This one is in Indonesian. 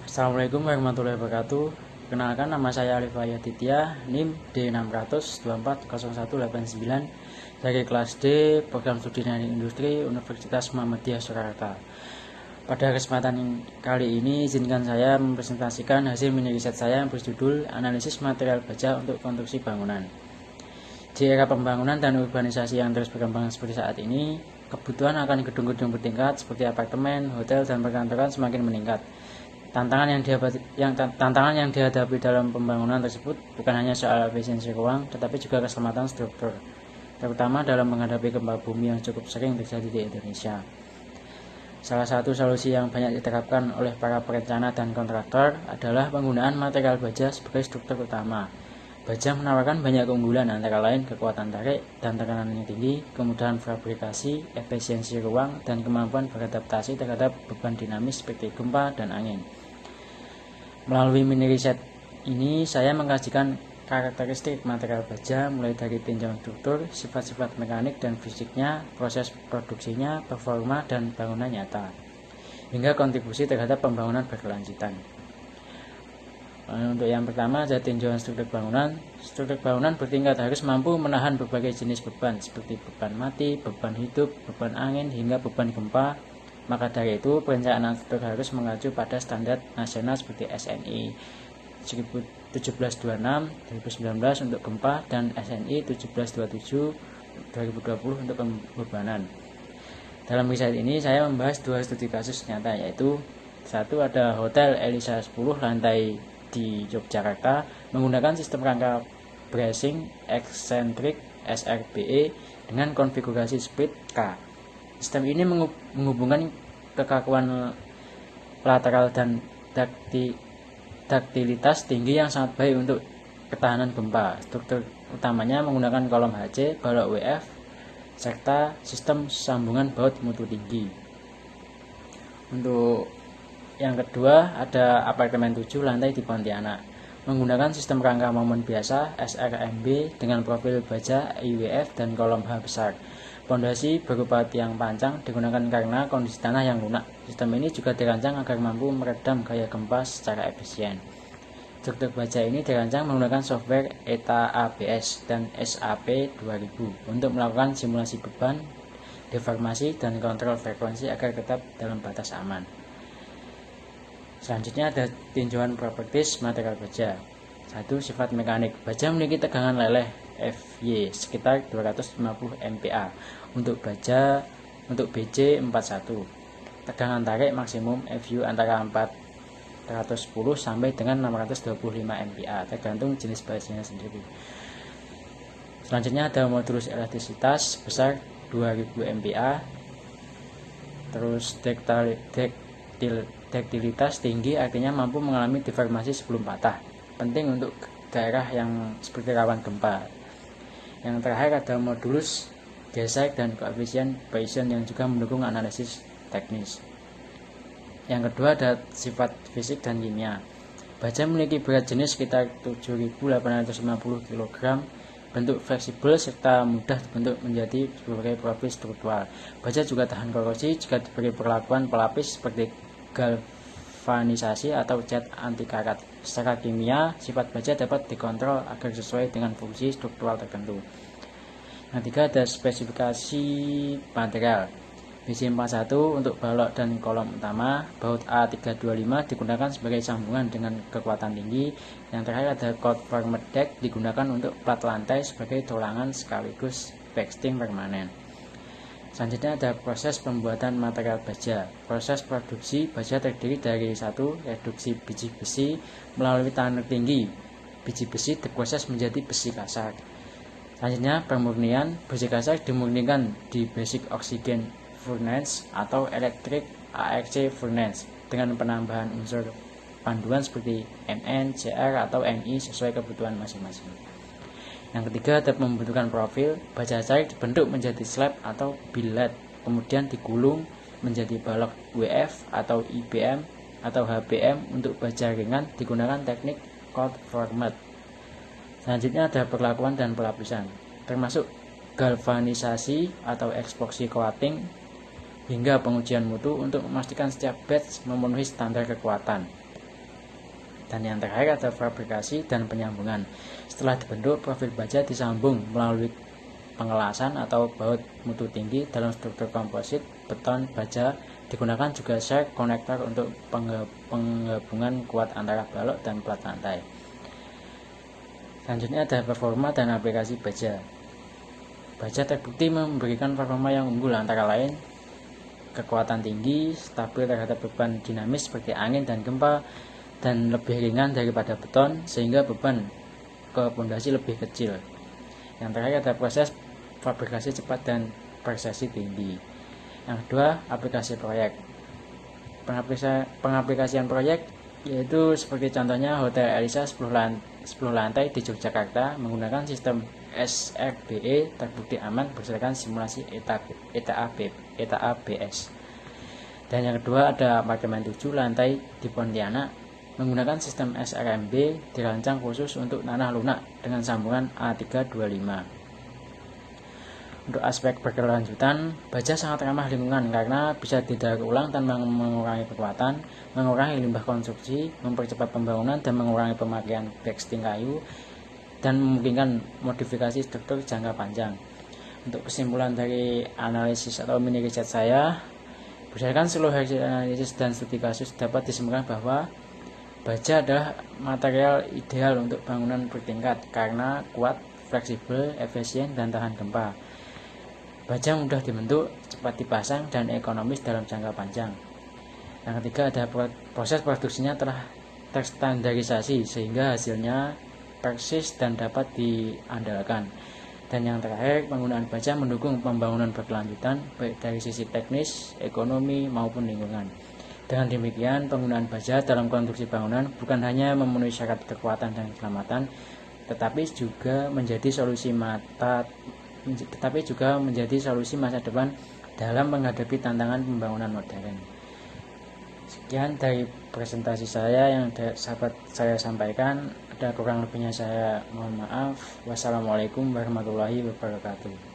Assalamualaikum warahmatullahi wabarakatuh. Perkenalkan, nama saya Arif Aditya, NIM D600240189 dari kelas D Program Studi Teknik Industri Universitas Muhammadiyah Surakarta. Pada kesempatan kali ini izinkan saya mempresentasikan hasil mini riset saya yang berjudul Analisis Material Baja untuk Konstruksi Bangunan. Di era pembangunan dan urbanisasi yang terus berkembang seperti saat ini, kebutuhan akan gedung-gedung bertingkat seperti apartemen, hotel, dan perkantoran semakin meningkat. Tantangan yang dihadapi dalam pembangunan tersebut bukan hanya soal efisiensi ruang, tetapi juga keselamatan struktur, terutama dalam menghadapi gempa bumi yang cukup sering terjadi di Indonesia. Salah satu solusi yang banyak diterapkan oleh para perencana dan kontraktor adalah penggunaan material baja sebagai struktur utama. Baja menawarkan banyak keunggulan, antara lain kekuatan tarik dan tekanan yang tinggi, kemudahan fabrikasi, efisiensi ruang, dan kemampuan beradaptasi terhadap beban dinamis seperti gempa dan angin. Melalui mini riset ini, saya mengkajikan karakteristik material baja mulai dari tinjauan struktur, sifat-sifat mekanik dan fisiknya, proses produksinya, performa, dan bangunan nyata, hingga kontribusi terhadap pembangunan berkelanjutan. Untuk yang pertama ada tinjauan struktur bangunan. Struktur bangunan bertingkat harus mampu menahan berbagai jenis beban seperti beban mati, beban hidup, beban angin, hingga beban gempa. Maka dari itu perencanaan struktur harus mengacu pada standar nasional seperti SNI 1726 2019 untuk gempa dan SNI 1727 2020 untuk pembebanan. Dalam riset ini saya membahas dua studi kasus nyata, yaitu satu ada Hotel Elisa 10 lantai di Yogyakarta menggunakan sistem rangka bracing eksentrik SRBE dengan konfigurasi split K. Sistem ini menghubungkan kekakuan lateral dan daktilitas tinggi yang sangat baik untuk ketahanan gempa. Struktur utamanya menggunakan kolom HC, balok WF, serta sistem sambungan baut mutu tinggi. Untuk yang kedua ada apartemen 7 lantai di Pontianak menggunakan sistem rangka momen biasa SRMB dengan profil baja IWF dan kolom H besar. Pondasi berupa tiang pancang digunakan karena kondisi tanah yang lunak. Sistem ini juga dirancang agar mampu meredam gaya gempa secara efisien. Struktur baja ini dirancang menggunakan software ETA ABS dan SAP 2000 untuk melakukan simulasi beban, deformasi, dan kontrol frekuensi agar tetap dalam batas aman. Selanjutnya ada tinjauan properties material baja. Satu, sifat mekanik. Baja memiliki tegangan leleh Fy sekitar 250 MPa untuk BJ 41. Tegangan tarik maksimum Fu antara 410 sampai dengan 625 MPa tergantung jenis bajanya sendiri. Selanjutnya ada modulus elastisitas sebesar 2000 MPa. Terus daktilitas tinggi artinya mampu mengalami deformasi sebelum patah. Penting untuk daerah yang seperti rawan gempa. Yang terakhir ada modulus gesek dan koefisien Poisson yang juga mendukung analisis teknis. Yang kedua ada sifat fisik dan kimia. Baja memiliki berat jenis sekitar 7.850 kg, bentuk fleksibel serta mudah dibentuk menjadi berbagai profil struktural. Baja juga tahan korosi jika diberi perlakuan pelapis seperti galvanisasi atau cat anti karat. Secara kimia, sifat baja dapat dikontrol agar sesuai dengan fungsi struktural tertentu. Yang ketiga ada spesifikasi material. BC41 untuk balok dan kolom utama, baut A325 digunakan sebagai sambungan dengan kekuatan tinggi. Yang terakhir ada cord formed deck digunakan untuk plat lantai sebagai tulangan sekaligus backstring permanen. Selanjutnya ada proses pembuatan material baja. Proses produksi baja terdiri dari satu, reduksi biji besi melalui tekanan tinggi. Biji besi diproses menjadi besi kasar. Selanjutnya pemurnian. Besi kasar dimurnikan di basic oxygen furnace atau electric ARC furnace dengan penambahan unsur panduan seperti Mn, Cr, atau Ni sesuai kebutuhan masing-masing. Yang ketiga ada pembentukan profil. Baja cair dibentuk menjadi slab atau billet, kemudian digulung menjadi balok WF atau IBM atau HBM. Untuk baja ringan digunakan teknik cold formed. Selanjutnya ada perlakuan dan pelapisan, termasuk galvanisasi atau epoxy coating hingga pengujian mutu untuk memastikan setiap batch memenuhi standar kekuatan. Dan yang terakhir ada fabrikasi dan penyambungan. Setelah dibentuk, profil baja disambung melalui pengelasan atau baut mutu tinggi dalam struktur komposit beton baja. Digunakan juga share konektor untuk penggabungan kuat antara balok dan plat lantai. Selanjutnya ada performa dan aplikasi baja. Baja terbukti memberikan performa yang unggul, antara lain kekuatan tinggi, stabil terhadap beban dinamis seperti angin dan gempa, dan lebih ringan daripada beton sehingga beban ke pondasi lebih kecil. Yang terakhir ada proses fabrikasi cepat dan presisi tinggi. Yang kedua, aplikasi proyek. Pengaplikasian proyek yaitu seperti contohnya Hotel Elisa 10 lantai di Yogyakarta menggunakan sistem SRBE terbukti aman berdasarkan simulasi ETA ABS. Dan yang kedua ada apartemen 7 lantai di Pontianak menggunakan sistem SRMB dirancang khusus untuk tanah lunak dengan sambungan A325. Untuk aspek berkelanjutan, baja sangat ramah lingkungan karena bisa didaur ulang tanpa mengurangi kekuatan, mengurangi limbah konstruksi, mempercepat pembangunan dan mengurangi pemakaian backsting kayu, dan memungkinkan modifikasi struktur jangka panjang. Untuk kesimpulan dari analisis atau mini riset saya, berdasarkan seluruh hasil analisis dan studi kasus dapat disimpulkan bahwa baja adalah material ideal untuk bangunan bertingkat karena kuat, fleksibel, efisien, dan tahan gempa. Baja mudah dibentuk, cepat dipasang, dan ekonomis dalam jangka panjang. Yang ketiga ada proses produksinya telah terstandarisasi sehingga hasilnya persis dan dapat diandalkan. Dan yang terakhir, penggunaan baja mendukung pembangunan berkelanjutan baik dari sisi teknis, ekonomi, maupun lingkungan. Dengan demikian, penggunaan baja dalam konstruksi bangunan bukan hanya memenuhi syarat kekuatan dan keselamatan, tetapi juga menjadi solusi masa depan dalam menghadapi tantangan pembangunan modern. Sekian dari presentasi saya yang sahabat saya sampaikan. Ada kurang lebihnya saya mohon maaf. Wassalamualaikum warahmatullahi wabarakatuh.